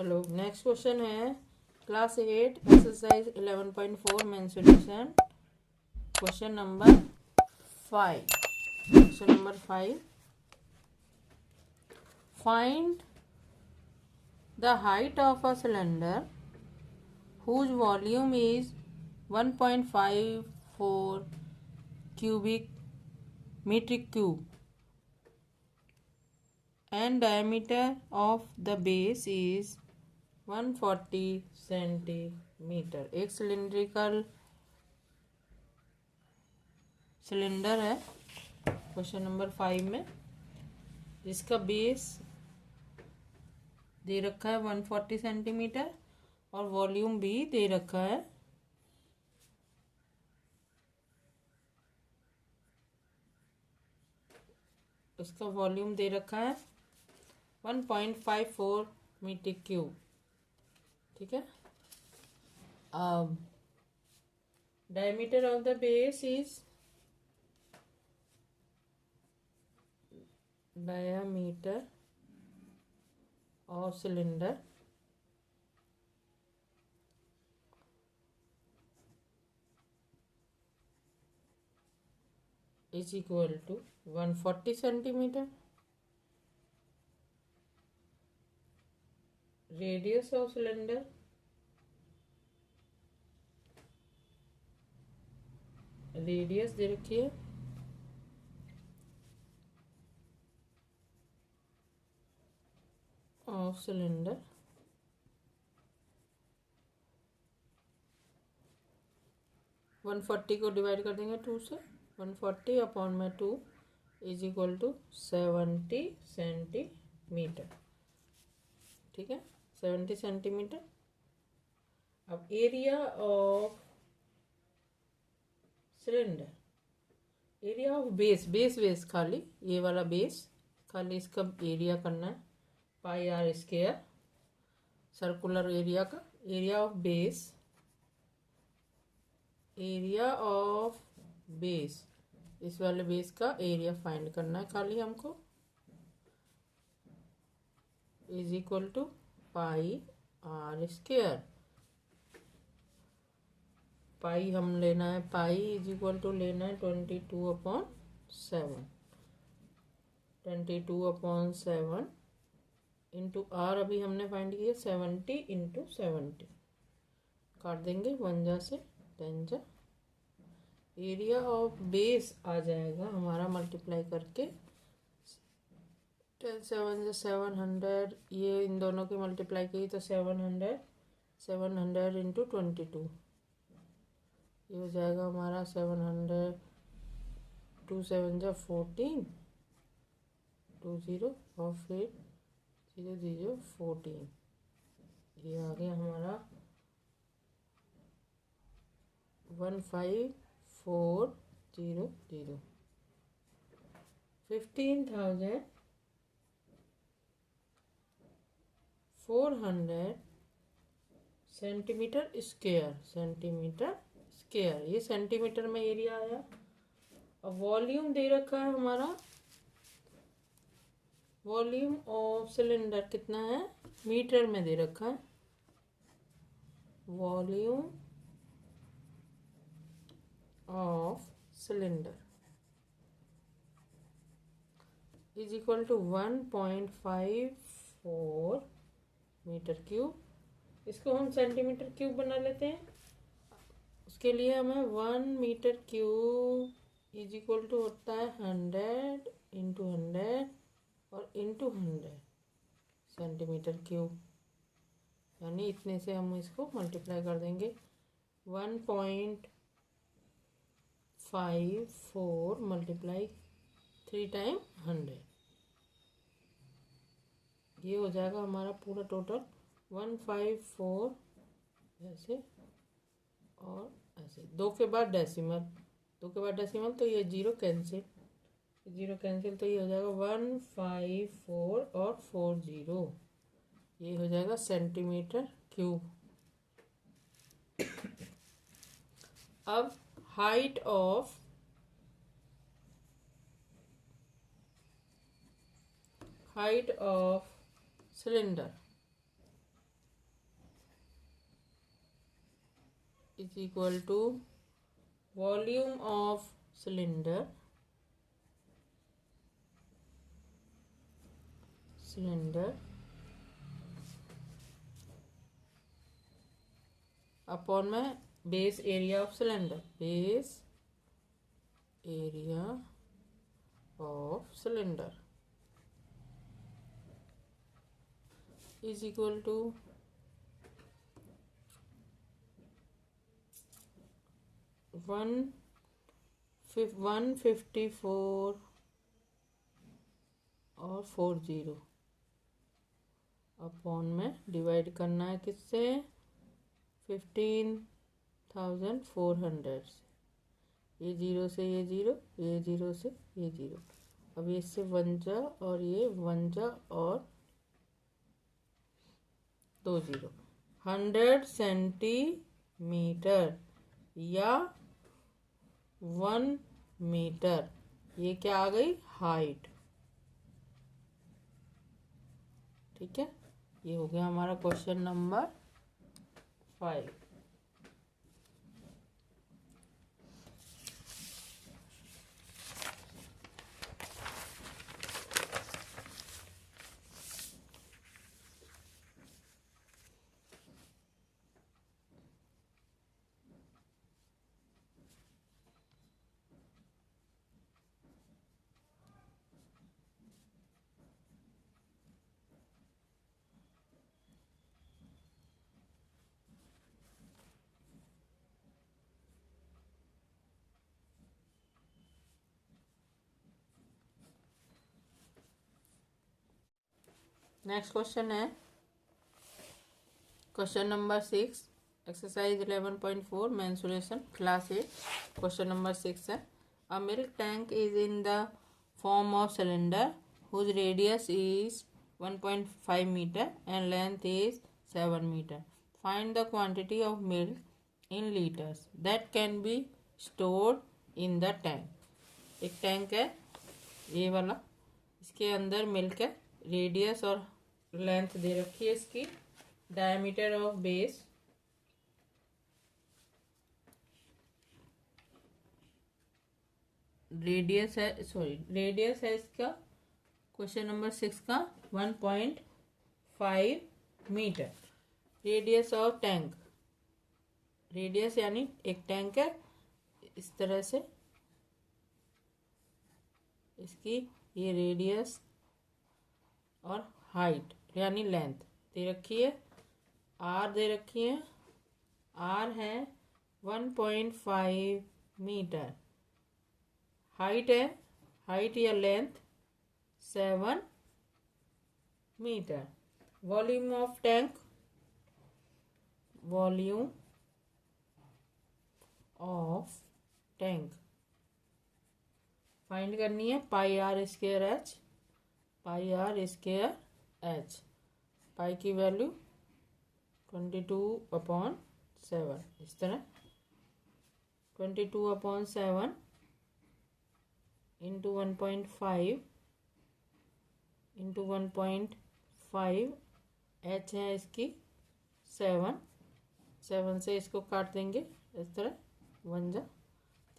Hello, next question है class 8 exercise 11.4 mensuration question number 5 find the height of a cylinder whose volume is 1.54 cubic metric cube and diameter of the base is 140 centimetre. एक cylindrical cylinder है question number 5 में, जिसका base दे रखा है 140 centimetre और volume भी दे रखा है इसका वॉल्यूम दे रखा है 1.54 मीटर क्यूब। ठीक है। अब diameter of the base is diameter of cylinder is equal to 140 centimeter. Radius of cylinder radius दे रखी है ऑफ सिलेंडर वन 140 को डिवाइड कर देंगे 2 से। 140 अपॉन में 2 इज इक्वल टू 70 सेंटीमीटर। ठीक है, 70 सेंटीमीटर। अब area of cylinder, area of base खाली ये वाला बेस खाली इसका एरिया करना है pi r square, circular area का एरिया ऑफ बेस इस वाले बेस का एरिया फाइंड करना है खाली हमको, is equal to pi r square. Pi हम लेना है, पाई इज इक्वल टू लेना है 22/7 22/7 इंटू आर अभी हमने फाइंड किया 70 इंटू 70 काट देंगे 1 जा से 10 जा। एरिया ऑफ बेस आ जाएगा हमारा मल्टीप्लाई करके 10 7 700, ये इन दोनों की मल्टीप्लाई की तो 700 इंटू 22 ये हो जाएगा हमारा 700 2 7 14 20 और फिर 0 0 14 ये आ गया हमारा 15400 15,400 सेंटीमीटर स्क्वायर। ये सेंटीमीटर में एरिया आया। अब वॉल्यूम दे रखा है हमारा, वॉल्यूम ऑफ सिलेंडर कितना है मीटर में दे रखा है। Volume of cylinder is equal to 1.54 metre cube. इसको हम सेंटीमीटर क्यूब बना लेते हैं। उसके लिए हमें 1 metre cube is equal to होता है 100 इंटू 100 और इंटू 100 सेंटीमीटर क्यूब, यानी इतने से हम इसको मल्टीप्लाई कर देंगे 1.54 मल्टीप्लाई 3 टाइम 100 ये हो जाएगा हमारा पूरा टोटल 154 ऐसे और ऐसे। 2 के बाद डेसिमल तो ये 0 कैंसिल तो ये हो जाएगा 154 और 40 ये हो जाएगा सेंटीमीटर क्यूब। अब height of cylinder is equal to volume of cylinder upon में base area of cylinder, base area of cylinder is equal to 154 और 40 अपॉन में डिवाइड करना है किससे, 15,400 से। ये जीरो से ये जीरो, ये जीरो से ये जीरो, अब ये इससे 1 जा और ये 1 जा और 2 जीरो। 100 सेंटीमीटर या 1 मीटर, ये क्या आ गई, हाइट। ठीक है, ये हो गया हमारा क्वेश्चन नंबर 5। नेक्स्ट क्वेश्चन है question number 6, exercise 11.4 mensuration class 8। Question number 6 है, a milk tank is in the form of cylinder whose radius is 1.5 metre and length is 7 metre. Find the quantity of milk in litres that can be stored in the tank. एक tank है ये वाला, इसके अंदर milk है, radius और length दे रखी है इसकी, डायमीटर ऑफ बेस रेडियस है इसका क्वेश्चन नंबर 6 का 1.5 metre. Radius of tank, radius यानी एक टैंक है इस तरह से, इसकी ये रेडियस और हाइट यानी लेंथ दे रखी है, आर दे रखी है, आर है 1.5 मीटर, हाइट है, हाइट या length 7 metre. Volume of tank, volume of tank find करनी है, pi r square h, pi r square h, pi की वैल्यू 22/7, इस तरह 22/7 इंटू 1.5 इंटू 1.5, एच है इसकी 7 से इसको काट देंगे इस तरह, 1 जा,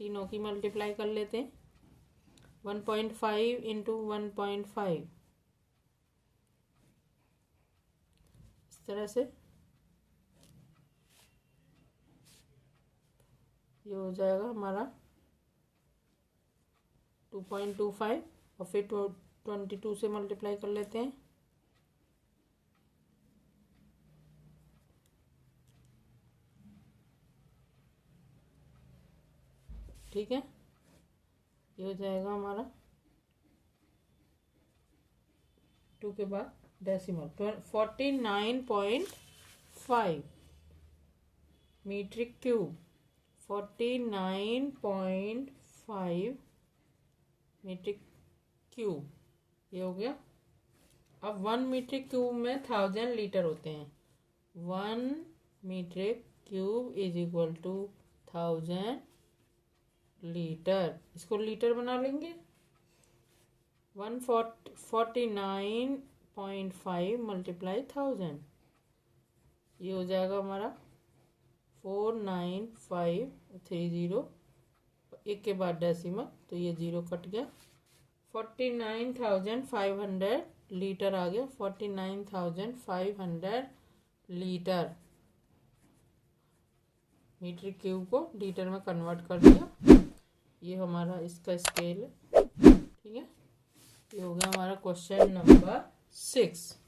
तीनों की मल्टीप्लाई कर लेते हैं, 1.5 इंटू 1.5 इस तरह से ये हो जाएगा हमारा 2.25 और फिर 22 से मल्टीप्लाई कर लेते हैं, ठीक है, ये हो जाएगा हमारा 2 के बाद decimal 49.5 metric cube, 49.5 metric cube, ये हो गया। अब 1 मीट्रिक क्यूब में 1000 लीटर होते हैं, 1 metric cube is equal to 1000 litre, इसको लीटर बना लेंगे, 149.5 मल्टीप्लाई 1000, ये हो जाएगा हमारा 49,530, एक के बाद डेसिमल, तो ये 0 कट गया। 49,500 लीटर आ गया। 49,500 लीटर, मीटर क्यूब को लीटर में कन्वर्ट कर दिया। ये हमारा इसका स्केल है। ठीक है, ये हो गया हमारा क्वेश्चन नंबर 6।